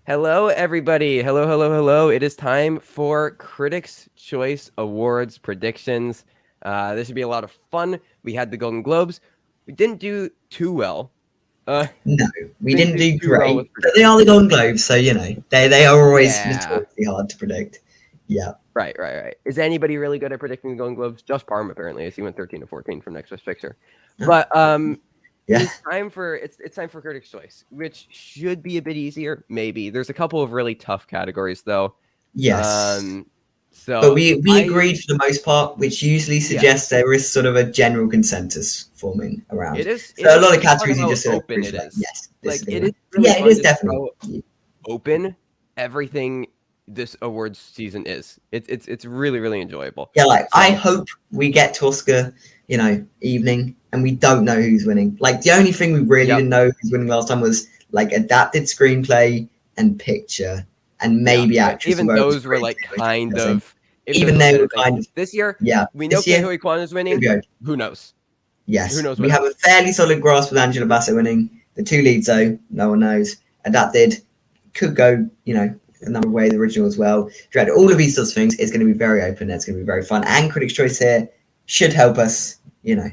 Hello, everybody. Hello, hello, hello. It is time for Critics' Choice Awards predictions. This should be a lot of fun. We had the Golden Globes. We didn't do too well. Uh, No, we didn't didn't do do too well great, with but they predictions. are the Golden Globes, so they are always Yeah. notoriously hard to predict. Yeah, Right. Is anybody really good at predicting the Golden Globes? Just Parm, apparently, as he went 13 to 14 from Next Best Picture. yeah, But it yeah. is time for it's time for Critics' Choice, which should be a bit easier. Maybe there's a couple of really tough categories though. Yes, Um, but so we I agreed for the most part, which usually suggests Yes, there is sort of a general consensus forming it around. is. It So a is lot of really fun categories you how just open it appreciate, like, is. yes, this is Like the it is one. really Yeah, it fun is just definitely. how open everything this awards season is. It's really enjoyable. Yeah, like I So hope we get to Oscar, evening, and we don't know who's winning. Like the only thing we really yep, didn't know who's winning last time was like adapted screenplay and picture, and yeah. maybe But actress, even although it was those were pretty like clear which kind was in. of even those Even were they kind were of things. kind of, This year yeah. we know This Ke year, Huy Quan is could winning. go. Who knows? Who Yes, knows we what have a else? fairly solid grasp with Angela Bassett winning. The two leads, though, no one knows. Adapted could go, a number of ways. Original as well. Dread. All of these sorts of things is going to be very open. It's going to be very fun. And Critics' Choice here should help us, Yes,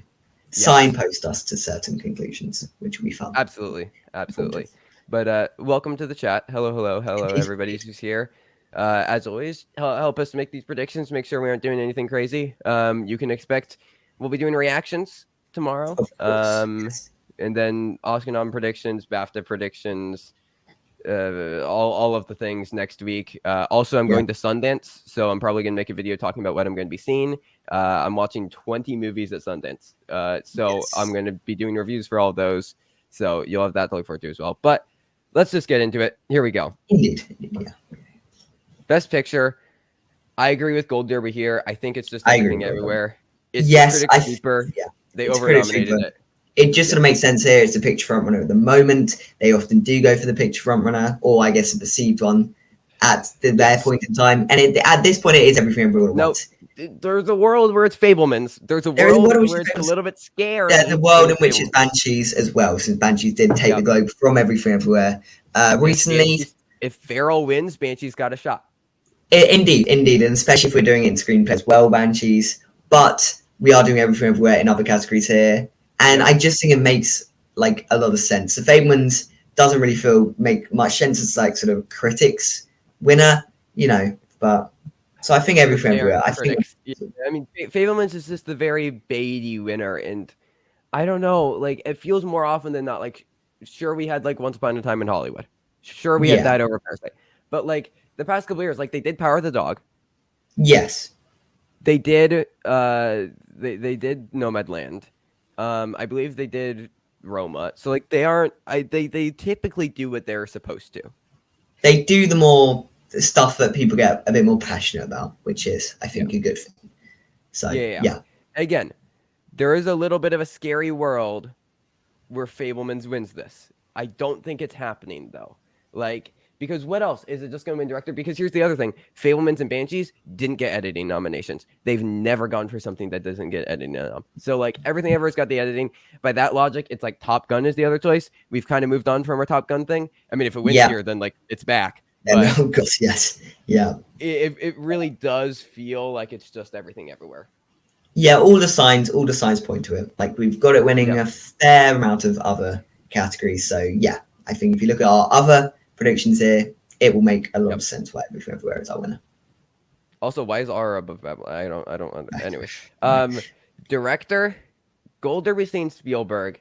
signpost us to certain conclusions, which will be fun. Forward to. absolutely. But welcome to the chat. Hello, Indeed. everybody who's here. As always, help us make these predictions. Make sure we aren't doing anything crazy. You can expect we'll be doing reactions tomorrow. Of course. Yes. And then Oscar nom predictions, BAFTA predictions, all of the things next week. Also, I'm Yeah. going to Sundance, so I'm probably going to make a video talking about what I'm going to be seeing. I'm watching 20 movies at Sundance, so I'm Yes. going to be doing reviews for all of those. So you'll have that to look forward to as well. But let's just get into it. Here we go. Indeed. Yeah. Best Picture. I agree with Gold Derby here. I think it's just I agree everything with that. everywhere. It's the Yes. critic sweeper. Yeah. They It's a over Critics' Choice. nominated it. It just Yeah. sort of makes sense here. It's a picture front runner at the moment. They often do go for the picture front runner, or I guess a perceived one at their Yes. point in time. And at this point, it is everything everyone No, wants. there's a world where it's Fablemans. There's a There is a world world in which where it's it's a famous. little bit The scary world when in it's which it's Fablemans. Banshees as well, since Banshees did take the Yep. globe from everything everywhere. If Recently, Banshees, if Farrell wins, Banshee's got a shot. indeed, and especially if we're doing it in screenplay as well, Banshees. But we are doing everything everywhere in other categories here, and Yep. I just think it makes like a lot of sense. The Fablemans doesn't really make much sense as like sort of critics winner, But so I think But everything they everywhere. aren't I think critics. Yeah, I mean, Fablemans is just the very baity winner, and I don't know. Like, it feels more often than not. Like, sure, we had like Once Upon a Time in Hollywood. Sure, we had yeah, that over Parasite. But like the past couple years, like they did Power of the Dog. yes, They did. They did Nomadland. I believe they did Roma. So like they aren't. They typically do what they're supposed to. they do the stuff that people get a bit more passionate about, which is I Yeah. think a good thing. So Yeah. yeah, Again, there is a little bit of a scary world where Fablemans wins this. I don't think it's happening though. Like, because what else is it just going to win director? Because here's the other thing: Fablemans and Banshees didn't get editing nominations. They've never gone for something that doesn't get editing. So like everything ever has got the editing. By that logic, it's like Top Gun is the other choice. We've kind of moved on from our Top Gun thing. I mean, if it wins yeah, here, then like it's back. and But of course, yes, yeah. it really does feel like it's just everything everywhere. Yeah, all the signs point to it. Like we've got it winning Yep. a fair amount of other categories. So yeah, I think if you look at our other predictions here, it will make a lot Yep. of sense why everything everywhere is our winner. Also, why is R above Babylon? I don't. Anyways, No. director Gold Derby St. Spielberg.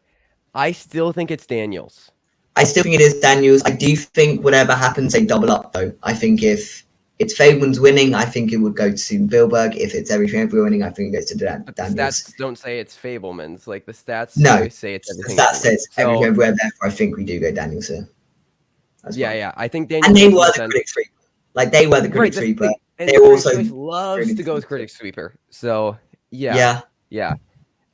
I still think it's Daniels. I still think it is Daniels. I do think whatever happens, they double up though. I think if it's Fableman's winning, I think it would go to Spielberg. If it's everything everywhere winning, I think it goes to But the Daniels. stats don't say it's Fablemans. Like the stats No, say it's the everything stat everywhere. says everything So everywhere. Therefore, I think we do go Daniels here as well. yeah. I think And Daniels they makes were more the sense. critic sweeper. Like they were the Right, critic that's the sweeper. thing. And They're Critics' also Choice loves really to go with talented. Critic Sweeper. So yeah, Yeah, yeah.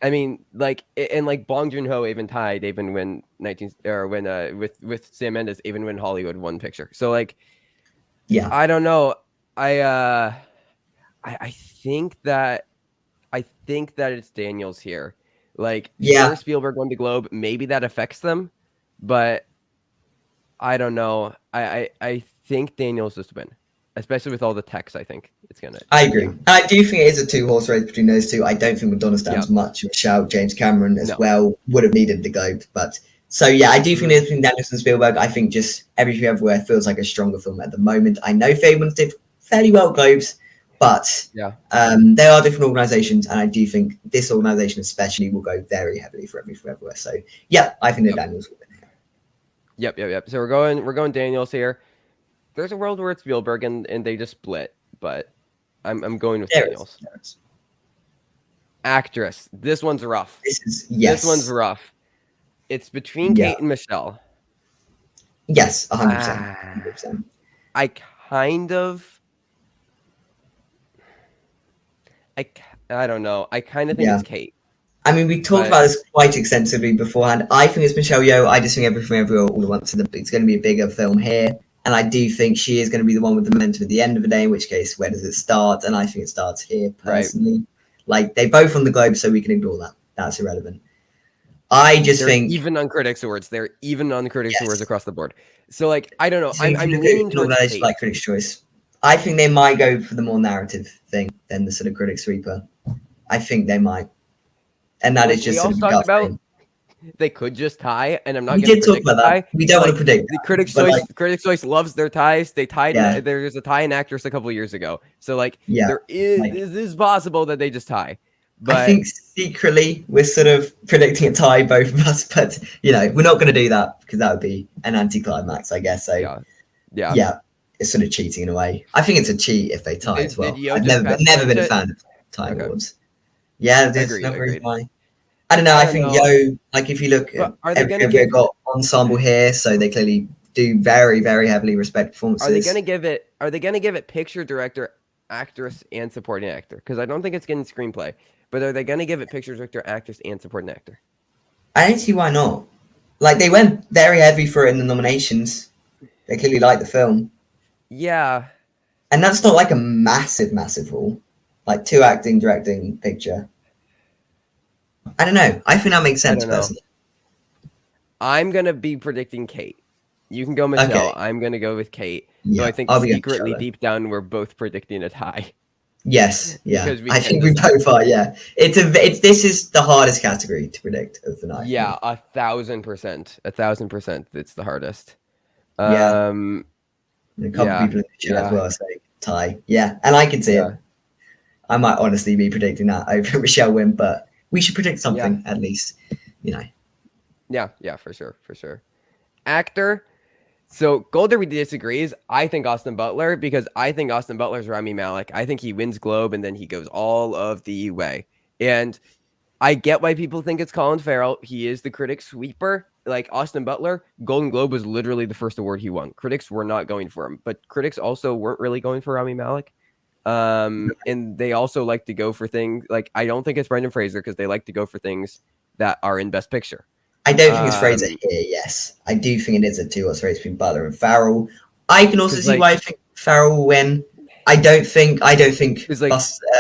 I mean, like, and like Bong Joon Ho even tied, even when 19 or when with Sam Mendes, even when Hollywood won picture. So like, yeah, I don't know. I uh, I think that it's Daniels here. Like, sure, yeah. Spielberg won the Globe. Maybe that affects them, but I don't know. I think Daniels just win, especially with all the techs. I think it's gonna. I agree. Yeah. I do think it is a two-horse race between those two. I don't think Madonna stands Yeah. much of a shout. James Cameron as No. well would have needed the Globe, but so yeah, I do think Mhm. it's between Daniels and Spielberg. I think just Everything Everywhere feels like a stronger film at the moment. I know Fablemans did fairly well at Globes, but Yeah. they are different organisations, and I do think this organisation especially will go very heavily for Everything Everywhere. So yeah, I think that Yep. Daniels will win here. Yep. So we're going Daniels here. There's a world where it's Spielberg and they just split, but I'm going with There it Daniels. is. There it is. Actress. This one's rough. This is yes. This one's rough. It's between Yeah. Kate and Michelle. Yes, 100%. Ah. 100%. I kind of. I don't know. I kind of think Yeah. it's Kate. I mean, we talked But- about this quite extensively beforehand. I think it's Michelle Yeoh. I just think Everything Everywhere All at Once. It's going to be a bigger film here. And I do think she is going to be the one with the momentum at the end of the day, in which case, where does it start? And I think it starts here, personally. Right. Like, they both on the Globe, so we can ignore that. That's irrelevant. I just they're think... even on Critics' Awards. They're even on Critics' Yes. Awards across the board. So, like, I don't know. So I'm leaning towards Kate. like Critics' Choice. I think they might go for the more narrative thing than the sort of Critics' Sweeper. I think they might. And that is just we sort also of talked about thing. They could just tie, and I'm not We going did to talk about that. We don't want to predict the that, Critics' but, Choice. like, Critics' Choice loves their ties. They tied. Yeah. There's a tie in Actress a couple of years ago. So like, Yeah, there is like- it is possible that they just tie. But I think secretly we're sort of predicting a tie, both of us, but you know, we're not going to do that because that would be an anticlimax, I guess. So yeah. It's sort of cheating in a way. I think it's a cheat if they tie Did- as well. did Yeoh I've just never been a pass fan of tie Okay. awards. Yeah, there's Agreed, no reason agreed. why. I don't know. I think know. Yeoh, like if you look, But are they gonna they've give- got ensemble here, so they clearly do very, very heavily respect performances. Are they going to give it? Are they going to give it picture, director, actress, and supporting actor? Because I don't think it's getting screenplay. But are they going to give it picture, director, actress, and supporting actor? I don't see why not. Like they went very heavy for it in the nominations. They clearly like the film. Yeah. And that's not like a massive, massive rule. Like 2 acting, directing, picture. I don't know. I think that makes sense don't know. personally. I'm going to be predicting Kate. You can go Michelle. Okay. I'm going to go with Kate. Yeah, So I think I'll be secretly Michelle then. deep down we're both predicting a tie. Yes, yeah. Because we I can think we decide. both are. Yeah, this is the hardest category to predict of the night. Yeah, 1,000%. 1,000%. It's the hardest. Yeah. Um, And a couple Yeah, people in the chat yeah. as well say tie. Yeah, and I can see Yeah. it. I might honestly be predicting that over Michelle win, but we should predict something at least. You know. yeah, for sure. Actor. So Golder disagrees. I think Austin Butler because I think Austin Butler's Rami Malek. I think he wins Globe and then he goes all of the way. And I get why people think it's Colin Farrell. He is the critic sweeper. Like Austin Butler, Golden Globe was literally the first award he won. Critics were not going for him, but critics also weren't really going for Rami Malek. And they also like to go for things like I don't think it's Brendan Fraser because they like to go for things that are in Best Picture. I don't think it's Fraser Um, here, yes. I do think it is a 2-horse race between Butler and Farrell. I can also 'Cause, see like- why I think Farrell will win. I don't think 'Cause, like-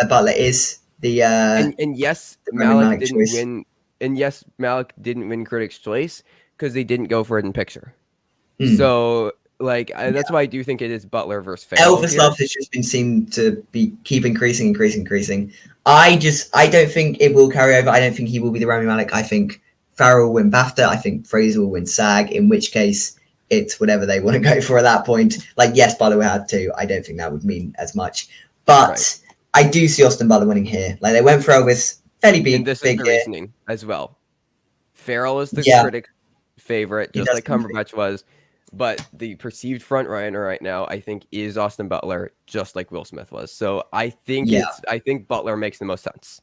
Butler is the And yes, the Rami Malik Malek didn't choice. win. And yes, Malik didn't win Critics' Choice because they didn't go for it in picture. Hmm. So, like, that's why I do think it is Butler versus Farrell. Elvis here. Love has just been seen to keep increasing. I don't think it will carry over. I don't think he will be the Rami Malek. I think Farrell will win BAFTA. I think Fraser will win SAG, in which case it's whatever they want to go for at that point. Like, yes, Butler will have to. I don't think that would mean as much. But Right. I do see Austin Butler winning here. Like, they went for Elvis, fairly And big this is here. the reasoning as well. Farrell is the Yeah. critic favorite, He just does like seem Cumberbatch was. But the perceived front runner right now, I think, is Austin Butler, just like Will Smith was. So I think Yeah. I think Butler makes the most sense.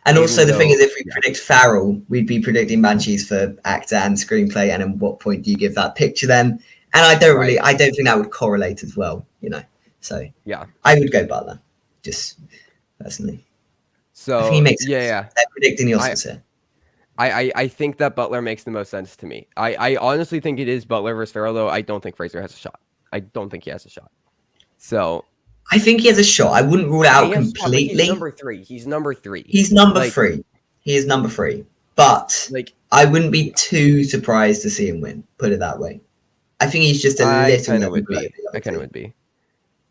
And Even also, the thing though- is, if we predict Farrell, we'd be predicting Banshees for actor and screenplay. And at what point do you give that picture then? And I don't think that would correlate as well, you know. So Yeah. I would go Butler, just personally. So I think he makes sense. yeah. They're predicting the Oscars here. I think that Butler makes the most sense to me. I honestly think it is Butler versus Farrell, though. I don't think Fraser has a shot. I don't think he has a shot. So I think he has a shot. I wouldn't rule it out he has a shot, but completely. He's number 3. He's number 3. He's number Like- 3. He is number 3. But Like I wouldn't be too surprised to see him win. Put it that way. I think he's just a I little kind of level would below be. the other I kind of two. would be.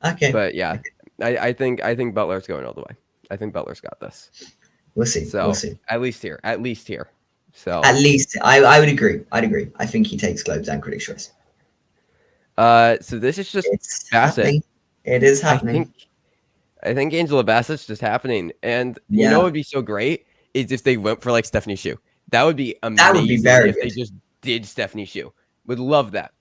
Okay, But yeah, I think Butler's going all the way. I think Butler's got this. we'll see. So We'll see. at least here. So At least I would agree. I'd agree. I think he takes Globes and Critics' Choice. so this is just It's Bassett. happening. It is happening. I think Angela Bassett's just happening. And you Yeah. know what would be so great is if they went for like Stephanie Hsu. That would be amazing. That would be very if good. they just did Stephanie Hsu. Would love that.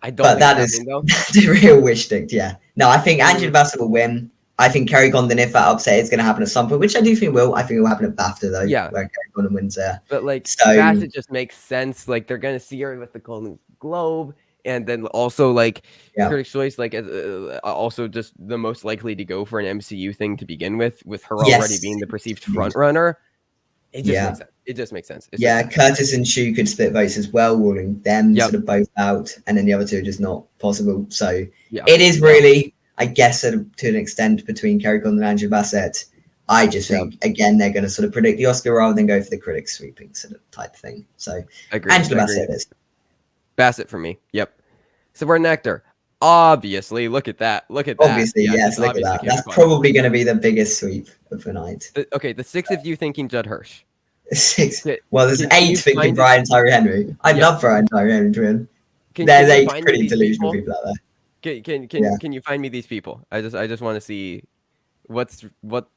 I don't But think that it's is happening, though. the real wish stick. Yeah. No, I think Angela Bassett will win. I think Kerry Condon, if that upset is going to happen at some point, which I do think will. I think it will happen at BAFTA though. Yeah. Where Kerry Condon wins there. But like So- Bassett just makes sense. Like they're gonna see her with the Golden Globe, and then also like Yeah. Critics' Choice, like also just the most likely to go for an MCU thing to begin with her Yes. already being the perceived front runner. It just Yeah. makes sense. It just makes sense. It's Yeah, just, Curtis and Shu could split votes as well, ruling them Yep. sort of both out, and then the other two are just not possible. So yeah. it is really, I guess, to an extent between Kerry Condon and Angela Bassett. I just think again they're going to sort of predict the Oscar rather than go for the critics sweeping sort of type thing. So Agreed. Angela Agreed. Bassett is. Bassett for me. Yep. Supporting actor. Obviously, look at that. Look at that. Obviously, Yeah, yes, it's look at obviously that. Kevin That's Kline. probably going to be the biggest sweep of the night. Okay, the six of you thinking Judd Hirsch. 6. Can- Well, there's can you 8 thinking find- Brian Tyree Henry. I'd Yeah. love Brian Tyree Henry to win. Can There's you 8 find me pretty these delusional people? people out there. Can you find me these people? I just want to see what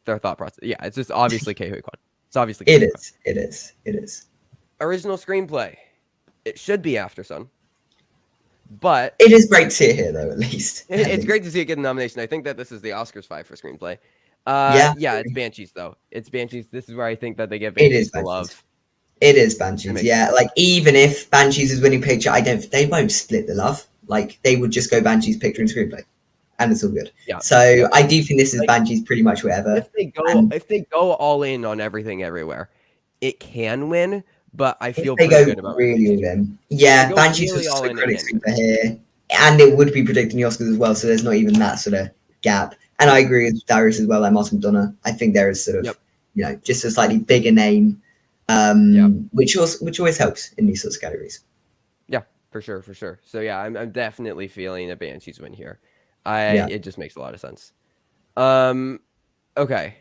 their thought process. Yeah, it's just obviously Ke Huy Quan. It's obviously Ke It Huy Quan. is. It is. It is. Original screenplay. It should be After Sun. But It is great to see it here, though. At least it's great to see it get a nomination. I think that this is the Oscars 5 for screenplay. Yeah. It's Banshees though. It's Banshees. This is where I think that they get It Banshees is the Banshees. love. It is It Banshees. makes Yeah, like even if Banshees is winning picture, they won't split the love. Like they would just go Banshees picture and screenplay, and it's all good. Yeah. So I do think this is Like, Banshees pretty much whatever. If they go all in on everything everywhere, it can win. But I feel If they pretty go good about really Banshees. all in, yeah, They go Banshees really was all the in critics again. for here, and it would be predicting the Oscars as well. So there's not even that sort of gap. And I agree with Darius as well. Like Martin McDonough, I think there is sort of just a slightly bigger name, which always helps in these sorts of categories. Yeah, for sure. So yeah, I'm definitely feeling a Banshees win here. It just makes a lot of sense. Okay,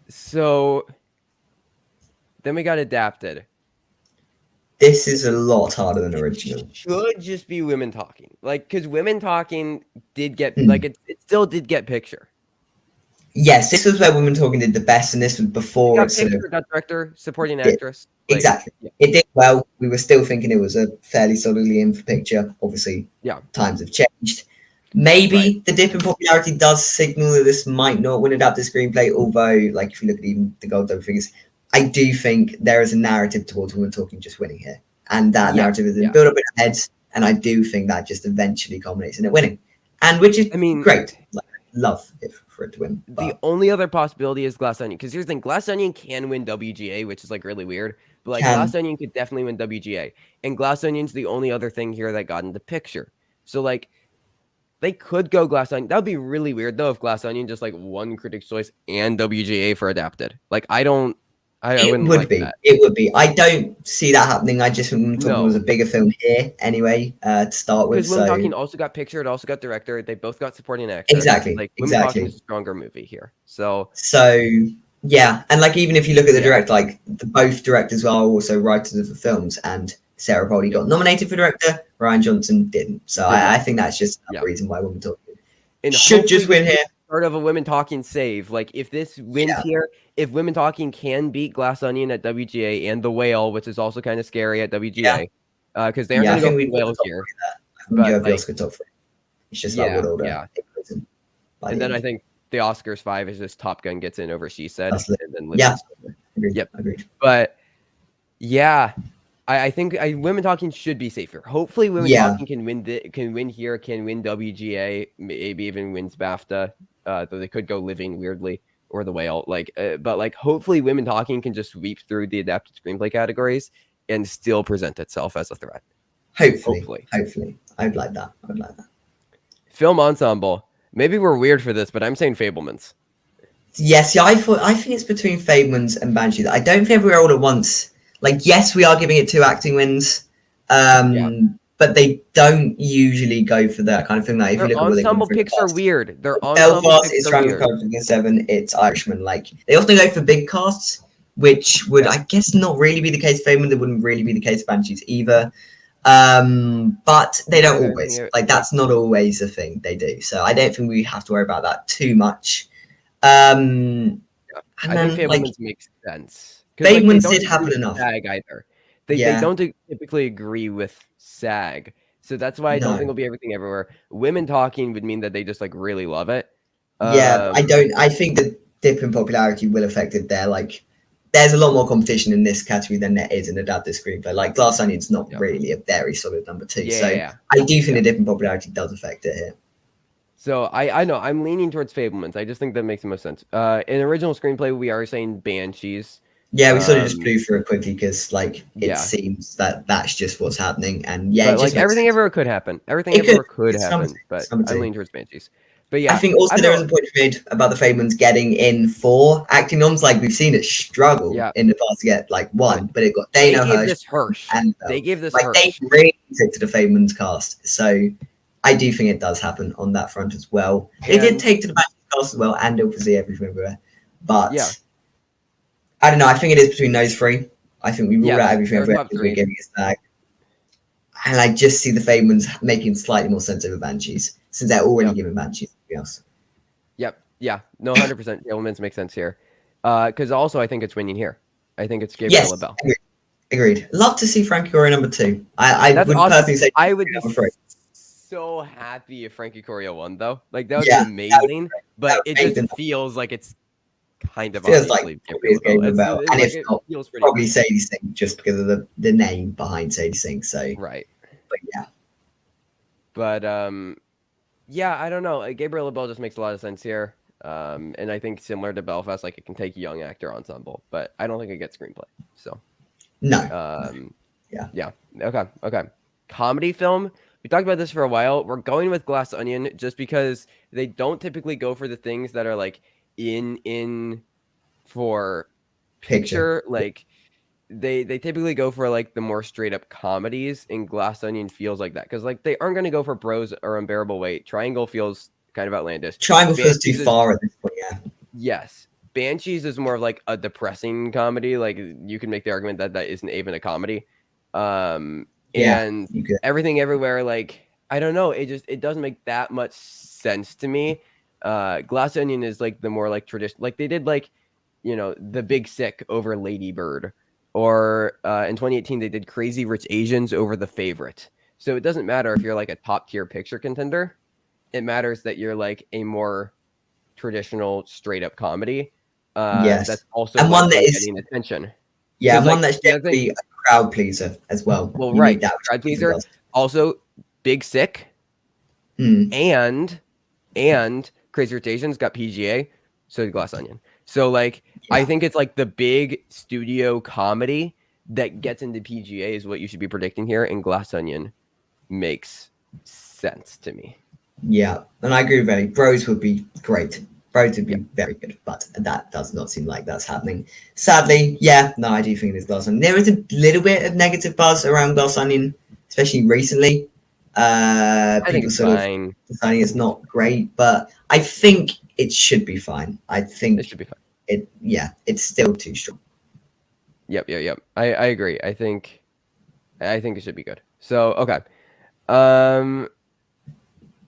so then we got Adapted. This is a lot harder than original. Should just be Women Talking, like because Women Talking did get Hmm. like it still did get picture. Yes, this was where Women Talking did the best, and this was before Got it sort of picture, got director, supporting Yeah, actress. Like, exactly. Yeah. It did well. We were still thinking it was a fairly solidly in for picture. Obviously, Yeah. times have changed. Maybe Right. the dip in popularity does signal that this might not win adapted screenplay. Although, like if you look at even the Gold Dome figures, I do think there is a narrative towards Women Talking just winning here, and that Yeah, narrative has been yeah. built up in our heads. And I do think that just eventually culminates in it winning, and which is I mean, great. Like, love for it to win. The But only other possibility is Glass Onion, because here's the thing: Glass Onion can win WGA, which is like really weird. But like Can. Glass Onion could definitely win WGA, and Glass Onion's the only other thing here that got into picture. So like, they could go Glass Onion. That would be really weird though if Glass Onion just like won Critics' Choice and WGA for Adapted. Like I it wouldn't would like be. that. It would be. I don't see that happening. I just think Women Talking No. was a bigger film here anyway to start with. Because Women So Talking also got picture, it also got director. They both got supporting actor. Exactly, Like Women Talking exactly. is a stronger movie here. So yeah, and like even if you look at the Yeah. director, like both directors are also writers of the films, and Sarah Polley got nominated for director, Ryan Johnson didn't. So I think that's just the Yeah. reason why Women Talking and should hopefully just win this is here. Part of a Women Talking save. Like if this wins Yeah. here, if Women Talking can beat Glass Onion at WGA and The Whale, which is also kind of scary at WGA, because they aren't Yeah, I going to think go we for whales here. I think But, you have the like, Oscar top three. It's just yeah, like what order. yeah. it goes in by And the then I end. think the Oscars 5 is just Top Gun gets in over She Said, That's lit. and then Yeah. Living. Agreed. Yep. Agreed. But yeah, I think Women Talking should be safer. Hopefully, Women Yeah. Talking can win here, can win WGA, maybe even wins BAFTA. Though they could go Living weirdly or The Whale. But like hopefully, Women Talking can just sweep through the adapted screenplay categories and still present itself as a threat. Hopefully. I'd like that. Film ensemble. Maybe we're weird for this, but I'm saying Fablemans. Yes, yeah, I think it's between Fablemans and Banshees. I don't think we're all at once. Like, yes, we are giving it 2 acting wins. Yeah. but they don't usually go for that kind of thing. Like if you Their look at what they ensemble for picks are Belfast, weird. Their ensemble Belfast picks is are Triangle weird. Culture Against Seven. It's Irishman. Like they often go for big casts, which would, Yeah. I guess, not really be the case for Fableman. That wouldn't really be the case for Banshees either. But they don't Yeah, always. yeah. Like that's not always a thing they do. So I don't think we have to worry about that too much. And I then think like Fableman's makes sense. 'Cause, like, they Fableman's don't did agree happen with enough. SAG either. They Yeah. don't typically agree with SAG. So that's why I don't No. think it'll be everything everywhere. Women talking would mean that they just like really love it. Yeah, I don't. I think the dip in popularity will affect it there. Like, there's a lot more competition in this category than there is in adapted screenplay. Like, Glass Onion's not Yeah. really a very solid number two. Yeah, So yeah. I do think the dip in popularity does affect it here. So I know I'm leaning towards Fablemans. I just think that makes the most sense. In original screenplay, we are saying Banshees. Yeah, we sort of just Um, blew through it quickly because, like, it Yeah. seems that that's just what's happening. And yeah, it But just like makes everything sense. everywhere could happen. Everything It could. everywhere could It's happen. number two. But It's number I'm two. leaning towards Banshees. But yeah, I think also I there know- is a point made about the Fablemans getting in for acting noms. Like we've seen it struggle Yeah. in the past to get like one, but it got they Dana gave Hirsch this Hirsch. and They gave this like Hirsch. they really took to the Fablemans cast. So I do think it does happen on that front as well. They did And- take to the Banshees cast as well and Ilfazee Everything Everywhere. But Yeah. I don't know. I think it is between those three. I think we ruled Yes, out Everything they're Everywhere top because three. we're giving it back. And I just see the Fablemans making slightly more sense over Banshees since they're already Yep. giving Banshees something else. Yep. Yeah. No, 100%. Fablemans make sense here. Because also I think it's winning here. I think it's Gabriel Yes, LaBelle. agreed. Love to see Frankie Corio number two. I That's would awesome. personally say I would be number three. so happy if Frankie Corio won, though. Like that would Yeah, be that would amazing. That But would it make just them- feels like it's kind of Feels like obviously probably is Gabriel Gabriel LaBelle. LaBelle. And if it not, feels pretty Probably Sadie Sink just because of the name behind Sadie Sink. So, right. but yeah, But yeah, I don't know. Gabriel LaBelle just makes a lot of sense here. And I think similar to Belfast, like it can take a young actor ensemble, but I don't think it gets screenplay. So no, yeah. Okay. Comedy film. We talked about this for a while. We're going with Glass Onion just because they don't typically go for the things that are like in for picture. Like they typically go for like the more straight up comedies, and Glass Onion feels like that because like they aren't going to go for Bros or Unbearable Weight. Triangle feels kind of outlandish. Triangle feels too Banshees is- far at this point. Yeah, Yes. Banshees is more of like a depressing comedy. Like you can make the argument that that isn't even a comedy. Yeah, And you could. Everything Everywhere, like I don't know, it doesn't make that much sense to me. Glass Onion is like the more like tradition, like they did like The Big Sick over Lady Bird, or in 2018 they did Crazy Rich Asians over The Favorite. So it doesn't matter if you're like a top tier picture contender. It matters that you're like a more traditional straight up comedy. Yes. That's also And one that is- getting attention. Yeah, Because, one like, that's the other thing- definitely a crowd pleaser as well. Well, You right, need that, which crowd Banshees pleaser. does. Also, Big Sick Hmm. and Crazy Rich Asians got PGA, so did Glass Onion. So like I Yeah. think it's like the big studio comedy that gets into PGA is what you should be predicting here, and Glass Onion makes sense to me. Yeah, and I agree with Ellie. Bros would be great. Bros would be very good, but that does not seem like that's happening. Sadly, yeah, no, I do think it is Glass Onion. There is a little bit of negative buzz around Glass Onion, especially recently. I think People it's sort of fine. deciding it's not great, but I think it should be fine. I It think should be fine. it's still too strong. Yep. I agree. I think it should be good. So okay.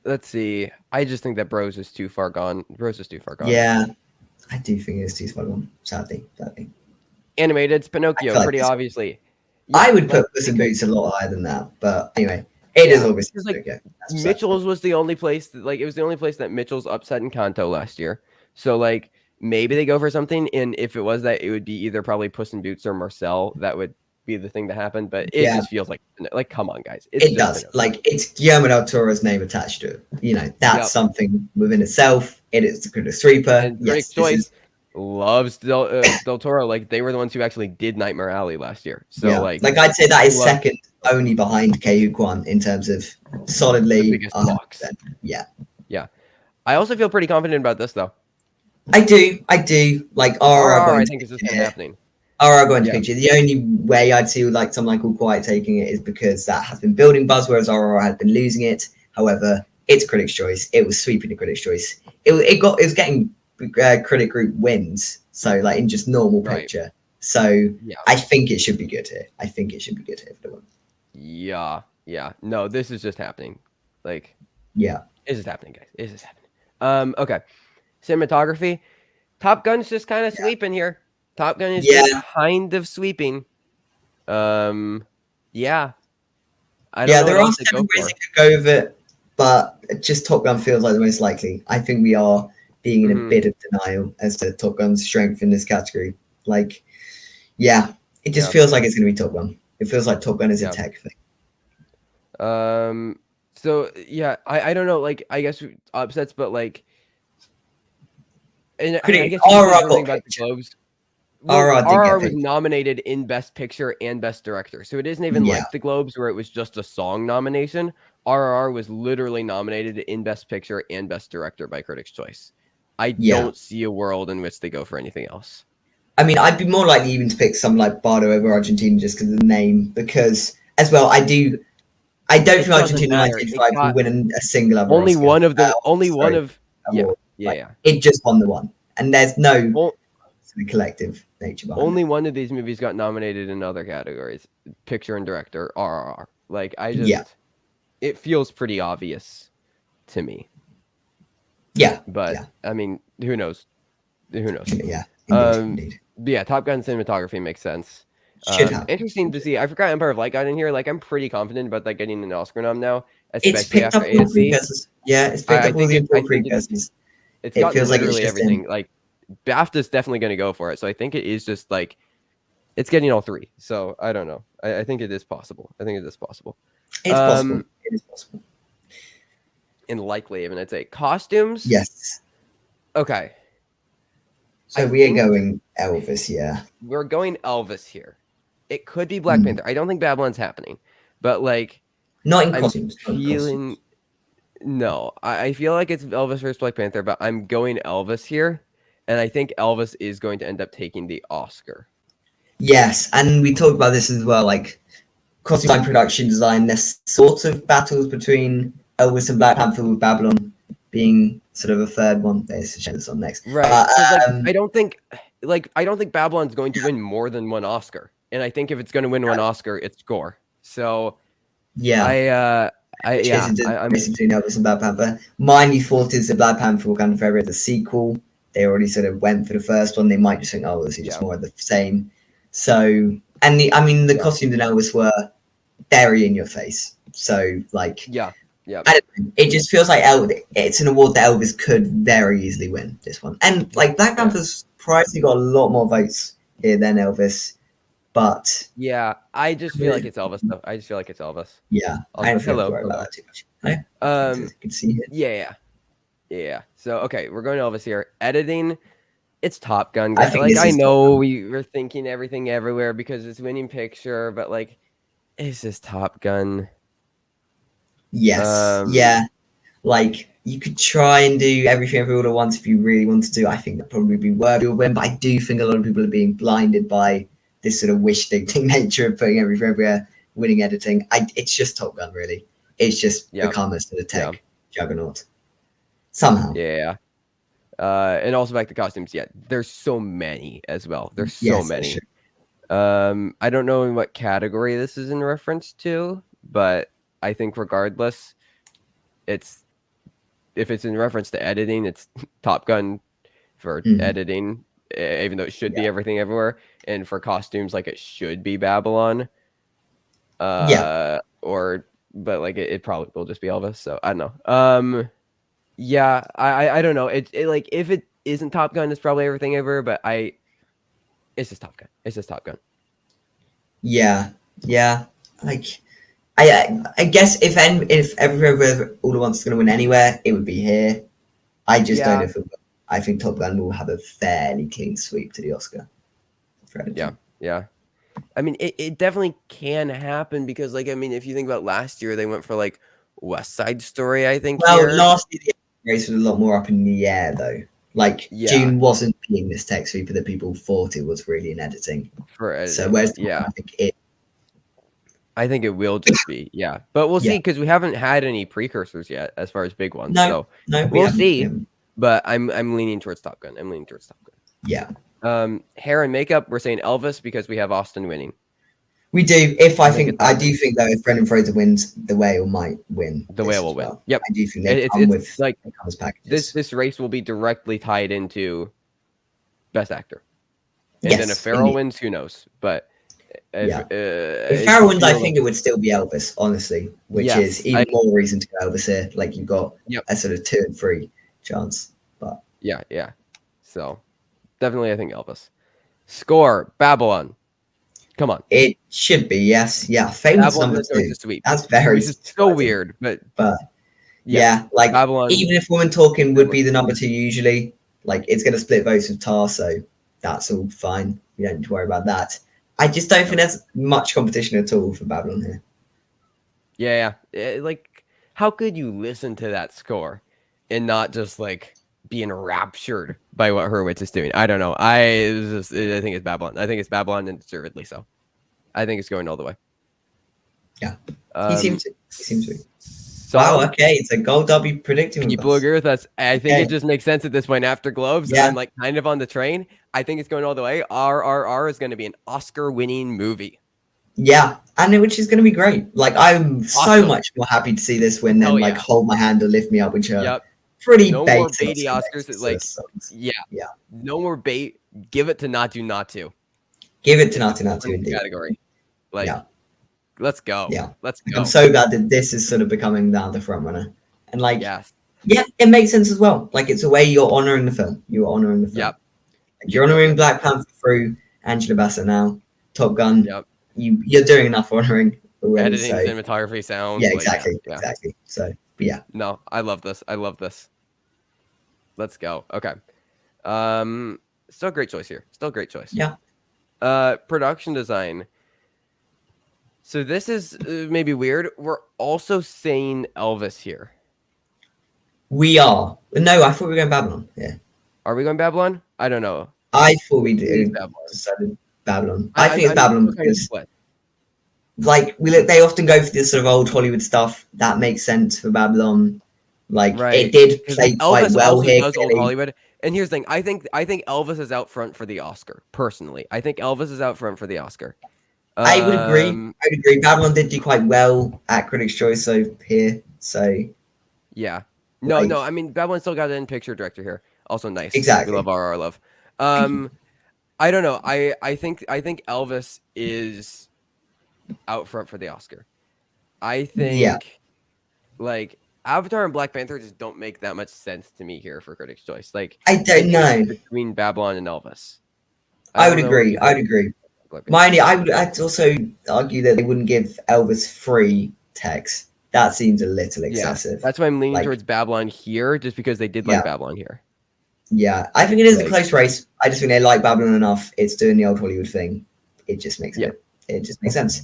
Let's see. I just think that Bros is too far gone. Yeah, I do think it's too far gone. Sadly. Animated, it's Pinocchio, I feel like pretty this- obviously. I would like, put Puss in Boots a lot higher than that, but anyway, it is Yeah, obviously because, like, okay. That's what's Mitchell's was the only place that, like, it was the only place that Mitchell's upset in Kanto last year. So like maybe they go for something, and if it was that, it would be either probably Puss in Boots or Marcel. That would be the thing to happen. But it Yeah. just feels like come on, guys. It's It just does. Pinocchio. Like it's Guillermo del Toro's name attached to it. That's Yep. something within itself. It is the critics' sweeper. And Yes, Critics' this Choice is- loves Del Toro. Like they were the ones who actually did Nightmare Alley last year. So yeah. like I'd say that is love- second only behind Keihu Kwan in terms of solidly The biggest 100%. box. Yeah. I also feel pretty confident about this though. I do. Like RRR, RRR, I going think is to just here. gonna happening. RRR going to Yeah. picture. The only way I'd see like something like All Quiet taking it is because that has been building buzz, whereas RRR had been losing it. However, it's Critics' Choice. It was sweeping the Critics' Choice. It was getting critic group wins. So like in just normal Right. picture. So Yeah. I think it should be good here. I think it should be good here for the one. Yeah. Yeah. No, this is just happening. Like, Yeah. it's just happening, guys. It's just happening. Okay. Cinematography. Top Gun's just kind of sweeping here. Top Gun is just kind of sweeping. Yeah. I don't know there what are else to go several ways for. they could go with it, but just Top Gun feels like the most likely. I think we are being in a bit of denial as to Top Gun's strength in this category. Like, yeah, it just feels like it's going to be Top Gun. It feels like Top Gun is a tech thing. So yeah, I don't know. Like, I guess upsets, but like, and I guess you can say something about the Globes. Well, RR was nominated in Best Picture and Best Director, so it isn't even like the Globes where it was just a song nomination. RRR was literally nominated in Best Picture and Best Director by Critics' Choice. I don't see a world in which they go for anything else. I mean, I'd be more likely even to pick something like Bardo over Argentina just because of the name. Because as well, I don't think Argentina 1985 will win a single other only Oscar. one of the only one of It just won the one, and there's no collective nature behind only it. one of these movies got nominated in other categories, picture and director, RRR. Like, I just it feels pretty obvious to me. But I mean, who knows? Who knows? Indeed. Yeah, Top Gun cinematography makes sense. Interesting to see. I forgot Empire of Light got in here. Like, I'm pretty confident about that getting an Oscar nom now, It's especially picked after up all ASC. precursors. Yeah, it's picked up all the important precursors. It's got literally everything. Like, BAFTA's definitely going to go for it. So I think it is just like it's getting all three. So I don't know. I think it is possible. It's possible. It is possible. And likely, even I'd say costumes. Yes. Okay. So we are going Elvis, We're going Elvis here. It could be Black Panther. I don't think Babylon's happening, but like, not in costumes. No, I feel like it's Elvis versus Black Panther, but I'm going Elvis here, and I think Elvis is going to end up taking the Oscar. Yes, and we talked about this as well, like costume design, production design. There's sort of battles between Elvis and Black Panther, with Babylon being sort of a third one. There's this on next, right? I don't think Babylon's going to win more than one Oscar, and I think if it's going to win one Oscar, it's Gore. So I'm between Elvis and Black Panther. My new thought is that Black Panther will kind of favor the sequel. They already sort of went for the first one. They might just think, oh, this is just more of the same. So, and the costumes in Elvis were very in your face. So, like, I don't know, it just feels like it's an award that Elvis could very easily win this one. And like Black Panther's probably got a lot more votes here than Elvis. But I just feel like it's Elvis though. I just feel like it's Elvis. Yeah, I don't feel worried about that too much. I can see it. Yeah. So okay, we're going to Elvis here. Editing, it's Top Gun. I know we were thinking Everything Everywhere because it's winning picture, but like, it's just Top Gun. Yes. Like, you could try and do Everything Everywhere All at Once if you really wanted to. I think that'd probably be worthy of a win, but I do think a lot of people are being blinded by this sort of wish thinking nature of putting Everything Everywhere winning editing. It's just Top Gun, really. It's just become a sort of tech juggernaut somehow. And also back to costumes. There's so many as well. There's so many. Sure. I don't know in what category this is in reference to, but I think regardless, if it's in reference to editing, it's Top Gun for editing, even though it should be Everything Everywhere, and for costumes, like, it should be Babylon. But like it probably will just be Elvis. So I don't know. I don't know. It like, if it isn't Top Gun, it's probably Everything Everywhere. But it's just Top Gun. It's just Top Gun. Yeah. Like, I guess if Everywhere All at Once is going to win anywhere, it would be here. I just don't know if I think Top Gun will have a fairly clean sweep to the Oscar. Yeah. I mean, it definitely can happen because, like, I mean, if you think about last year, they went for like West Side Story, I think. Well, last year the race was a lot more up in the air, though. Like Yeah. June wasn't being this tech sweeper that people thought it was really in editing. For editing. So whereas yeah, I think it will just be but we'll Yeah. see because we haven't had any precursors yet as far as big ones. No, So we we'll haven't, see. we haven't. But I'm leaning towards Top Gun. Yeah. Hair and makeup, we're saying Elvis because we have Austin winning. We do. I do think think though, if Brendan Fraser wins, The Whale might win. The Whale will win. Yep. I do think It's with like comes packages. this race will be directly tied into Best Actor. And Yes, then if Farrell indeed. wins, who knows? But if Farrell wins, I think it would still be Elvis, honestly, which Yes, is even more reason to go Elvis here. Like you've got Yep. a sort of 2 and 3 chance. But yeah. So definitely, I think Elvis. Score Babylon. Come on, it should be yes, yeah. Famous Babylon number is going 2. to sweep. That's very Which is so surprising. weird, but yeah, like Babylon. even if Woman Talking would be the number 2 usually, like it's going to split votes with Tar, so that's all fine. You don't need to worry about that. I just don't think there's much competition at all for Babylon here. Yeah. Like, how could you listen to that score and not just like be enraptured by what Hurwitz is doing? I don't know. I think it's Babylon. I think it's Babylon, and deservedly so. I think it's going all the way. Yeah, he seems to. So, wow. Okay, it's a gold W predicting. People agree with us. I think it just makes sense at this point. After Globes, Yeah. I'm like kind of on the train. I think it's going all the way. RRR is going to be an Oscar-winning movie. Yeah, and which is going to be great. Like I'm so much more happy to see this win than like Hold My Hand or Lift Me Up, which are pretty no more baity Oscars. Like yeah, no more bait. Give it to Naatu Naatu. Give it to Naatu Naatu indeed. Category. Like, let's go. Yeah, let's go. I'm so glad that this is sort of becoming now the front runner, and like yeah, it makes sense as well. Like it's a way you're honoring the film. You're honoring the film. Yep. Like, you're honoring Black Panther through Angela Bassett now. Top Gun. Yep. You're doing enough honoring already. Editing, cinematography, sound. Yeah, exactly. Exactly. So, but yeah. No, I love this. Let's go. Okay. Still a great choice here. Yeah. Production design. So this is maybe weird. We're also saying Elvis here. We are. No, I thought we were going Babylon. Yeah. Are we going Babylon? I don't know. I thought we did. Babylon. I think it's Babylon because, like, they often go for this sort of old Hollywood stuff. That makes sense for Babylon. Like, it did play quite well here. Does old Hollywood. And here's the thing. I think Elvis is out front for the Oscar. Personally, I think Elvis is out front for the Oscar. I would agree. Babylon did do quite well at Critics' Choice here. So yeah. No. I mean, Babylon still got an in-picture director here. Also nice. Exactly. We love RR love. I don't know. I think Elvis is out front for the Oscar. I think like Avatar and Black Panther just don't make that much sense to me here for Critics' Choice. Like I don't know between Babylon and Elvis. I would agree. I'd also argue that they wouldn't give Elvis free text. That seems a little excessive. That's why I'm leaning towards Babylon here, just because they did like Babylon here. Yeah, I think it is a close race. I just think they like Babylon enough. It's doing the old Hollywood thing. It just makes it just makes sense.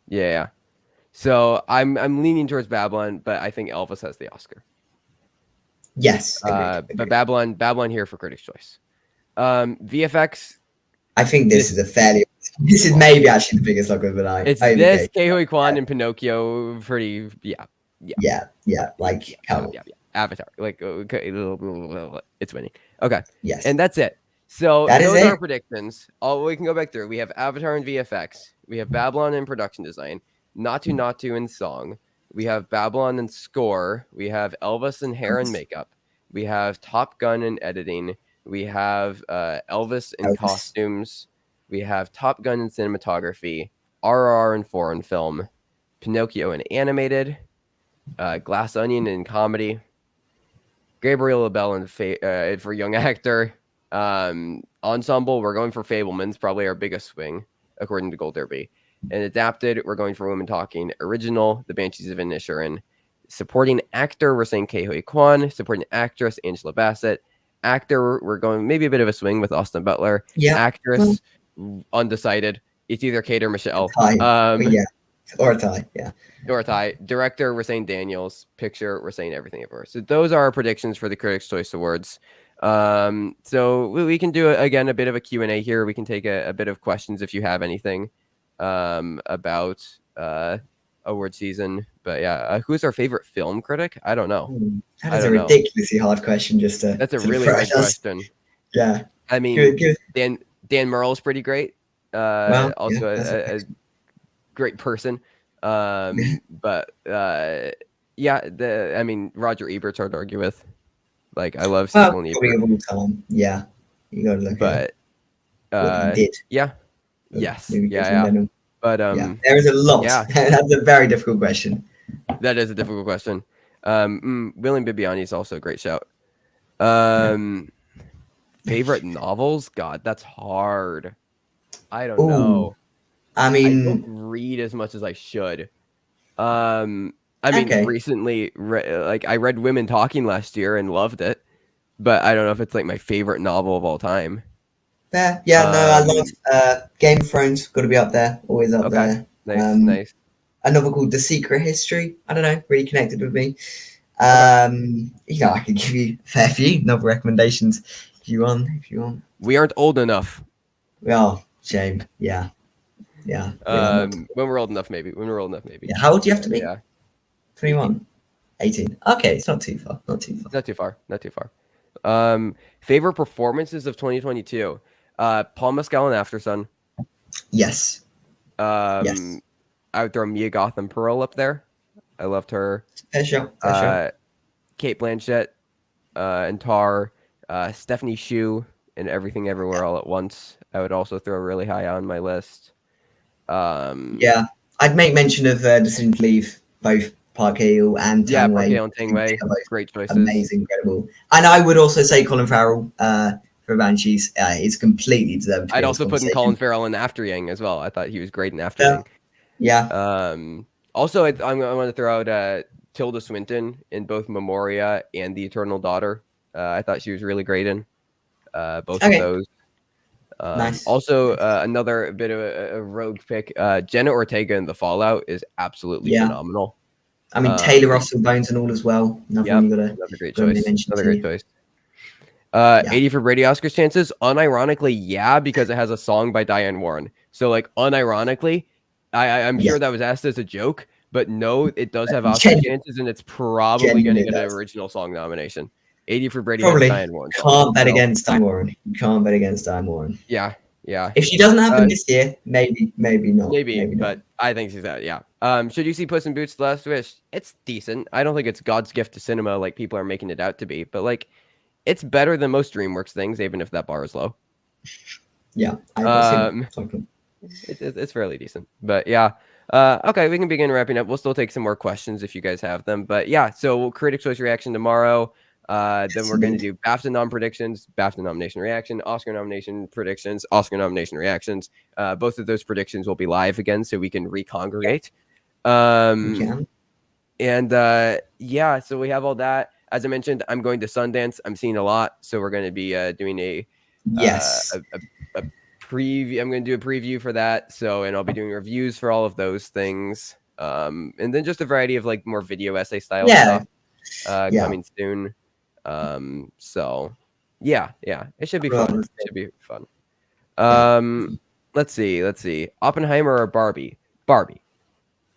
Yeah. So I'm leaning towards Babylon, but I think Elvis has the Oscar. Yes. Agreed. But Babylon here for Critics' Choice. VFX. I think this is maybe actually the biggest lock of the night. It's this, Ke Huy Quan and Pinocchio. Pretty, like Avatar, like it's winning. Okay, yes, and that's it. So those are our predictions. We can go back through. We have Avatar and VFX. We have Babylon in production design. Naatu Naatu in song. We have Babylon in score. We have Elvis in hair and makeup. We have Top Gun in editing. We have Elvis in costumes. We have Top Gun in cinematography. RR in foreign film. Pinocchio in animated. Glass Onion in comedy. Gabriel LaBelle in for young actor. Ensemble, we're going for Fabelmans, probably our biggest swing, according to Gold Derby. And adapted, we're going for Women Talking. Original, The Banshees of Inisherin. Supporting actor, we're saying Ke Huy Quan. Supporting actress, Angela Bassett. Actor, we're going maybe a bit of a swing with Austin Butler. Yeah. Actress, undecided. It's either Kate or Michelle. Or a tie. Yeah. Or a tie. Director, we're saying Daniels. Picture, we're saying Everything Everywhere. So those are our predictions for the Critics' Choice Awards. So we can do again a bit of a Q&A here. We can take a bit of questions if you have anything about award season. But yeah, who's our favorite film critic? I don't know. That I is a don't know. ridiculously hard question just to That's a sort of really throw hard at us. question. Yeah. I mean, Good. Dan Murrell's pretty great. Well, Also yeah, a great person. But yeah, I mean, Roger Ebert's hard to argue with. Like, I love well, Siegel and probably Ebert, of all time. Yeah. You got to look at but what he did. yeah, Of yes, movie yeah, in yeah. general. But Yeah. There is a lot. yeah, That's a very difficult question. that is a difficult question. William Bibiani is also a great shout. Yeah. Favorite novels? God, that's hard. I don't Oh, know. I I don't mean, read as much as I should. I mean, okay. recently, like I read Women Talking last year and loved it, but I don't know if it's like my favorite novel of all time. Fair. Yeah, no, I love Um, Game of Thrones. Got to be up there. Always up okay, there. nice, nice. A novel called The Secret History. I don't know, really connected with me. Okay, I could give you a fair few novel recommendations if you want. we aren't old enough. Oh, shame. Yeah. Yeah. We are not. When we're old enough, maybe. When we're old enough, maybe. Yeah. How old do you have to be? Yeah, 21. 18. Okay, it's not too far. Not too far. not too far. Not too far. Favorite performances of 2022. Paul Mescal and Aftersun. Yes. Yes. I would throw Mia Gotham Pearl up there. I loved her. Fair shot. Kate Blanchett and Tar. Stephanie Shu and Everything Everywhere All at Once. I would also throw really high on my list. Yeah. I'd make mention of Decision to Leave, both Park Hill and Yeah, Tang Park Wei. Hill and Tang Wei. Great choices. Amazing, incredible. And I would also say Colin Farrell for Banshees is completely deserved. I'd also put in Colin Farrell in After Yang as well. I thought he was great in After Yang. Yeah. Also, I want to throw out Tilda Swinton in both Memoria and The Eternal Daughter. I thought she was really great in both of those. Nice. Also, another bit of a rogue pick. Jenna Ortega in The Fallout is absolutely phenomenal. I mean, Taylor Russell Bones and all as well. Another great choice. Another great choice. 80 for Brady Oscars chances. Unironically, yeah, because it has a song by Diane Warren. So, like, unironically, I'm sure that was asked as a joke, but no, it does have Oscar chances, and it's probably going to get an original song nomination. 80 for Brady has Diane Warren. Can't bet against Diane Warren. You can't bet against Diane Warren. Yeah. If she doesn't happen this year, maybe not. Maybe not. But I think she's out. Yeah. Should you see Puss in Boots: The Last Wish? It's decent. I don't think it's God's gift to cinema like people are making it out to be, but like, it's better than most DreamWorks things, even if that bar is low. Yeah. It's fairly decent, but yeah. Okay, we can begin wrapping up. We'll still take some more questions if you guys have them, but yeah. So we'll Critics' Choice reaction tomorrow. Then we're going to do BAFTA nom predictions, BAFTA nomination reaction, Oscar nomination predictions, Oscar nomination reactions. Both of those predictions will be live again, so we can recongregate. And yeah, so we have all that. As I mentioned, I'm going to Sundance. I'm seeing a lot, so we're going to be doing a preview. I'm going to do a preview for that. So, and I'll be doing reviews for all of those things. And then just a variety of like more video essay style stuff coming soon. So yeah, it should be fun. It should be fun. Let's see. Oppenheimer or Barbie? Barbie.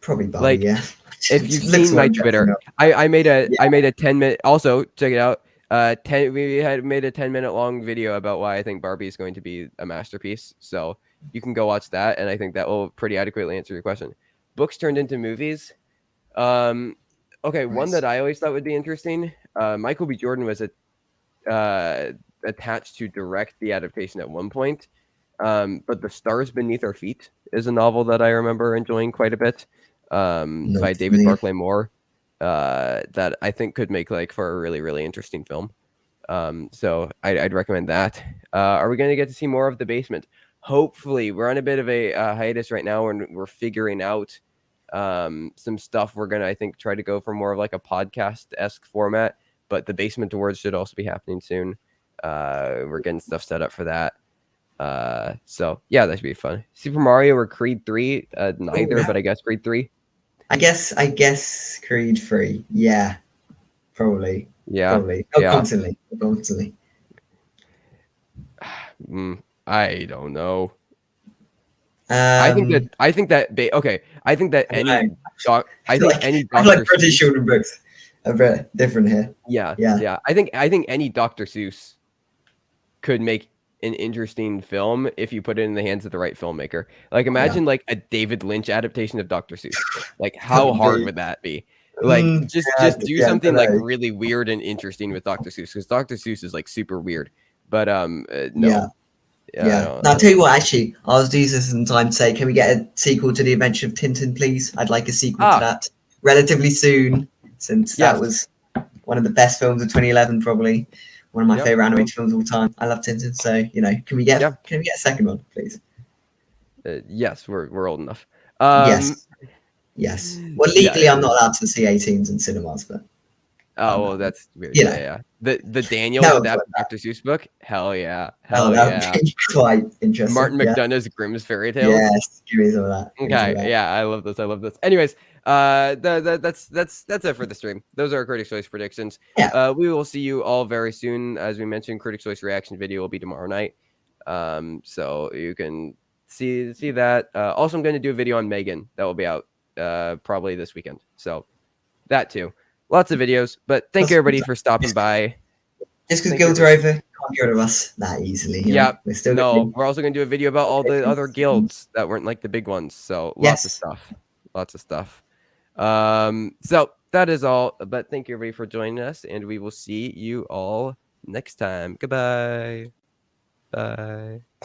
Probably Barbie, like, yeah. If you've seen my Twitter, I made a 10-minute. Also, check it out. We had made a 10-minute long video about why I think Barbie is going to be a masterpiece. So you can go watch that, and I think that will pretty adequately answer your question. Books turned into movies. Okay, nice. One that I always thought would be interesting. Michael B. Jordan was attached to direct the adaptation at one point. But The Stars Beneath Our Feet is a novel that I remember enjoying quite a bit. By David Barclay Moore, that I think could make like for a really, really interesting film. So I'd recommend that. Are we going to get to see more of The Basement? Hopefully. We're on a bit of a hiatus right now, and we're figuring out some stuff. We're going to, I think, try to go for more of like a podcast-esque format, but The Basement Awards should also be happening soon. We're getting stuff set up for that. So yeah, that should be fun. Super Mario or Creed 3? Neither, yeah. but I guess Creed 3. I guess Creed 3. Yeah, probably. Yeah, Probably. Not yeah. constantly. Not constantly. I don't know. I think that Um, okay. I think that I don't know. I think any I feel like Dr. British Seuss. children books are very different here. Yeah, Yeah. yeah. I think any Dr. Seuss could make an interesting film if you put it in the hands of the right filmmaker. Like imagine like a David Lynch adaptation of Dr. Seuss. Like That how would hard be. would that be? Like just do Yeah, I something don't like know. really weird and interesting with Dr. Seuss because Dr. Seuss is like super weird. But Yeah. no, yeah, I Yeah. don't. Now, I'll tell you what, actually, I was doing this in time to say, can we get a sequel to The Adventure of Tintin, please? I'd like a sequel to Ah, that relatively soon, since that yes, was one of the best films of 2011, probably. One of my yep, favorite no, animated films of all time. I love Tintin, so, yeah, can we get a second one, please? yes, we're old enough. Yes. Yes. Well, Yeah, legally, I'm not allowed to see 18s in cinemas, but oh, I'm well, not. that's weird. You Yeah, know, yeah. The Daniels that would adapt work. Dr. Seuss book. Hell yeah, Oh, hell that would yeah. be quite interesting. Martin Yeah. McDonough's Grimm's Fairy Tales. Yes. Give me some of that. Give me some of Okay, that. yeah, I love this. I love this. Anyways, that's it for the stream. Those are our Critics' Choice predictions. Yeah. We will see you all very soon. As we mentioned, Critics' Choice reaction video will be tomorrow night. So you can see that. Also, I'm going to do a video on Megan that will be out probably this weekend. So that too. Lots of videos. But thank you everybody for stopping by. Just because Thank you, guilds are everybody. over, can't get rid of us that easily. Yeah. We're still No, going we're also going to do a video about all the other to. guilds that weren't like the big ones. So lots of Yes. stuff. Lots of stuff. So that is all. But thank you everybody for joining us, and we will see you all next time. Goodbye. Bye.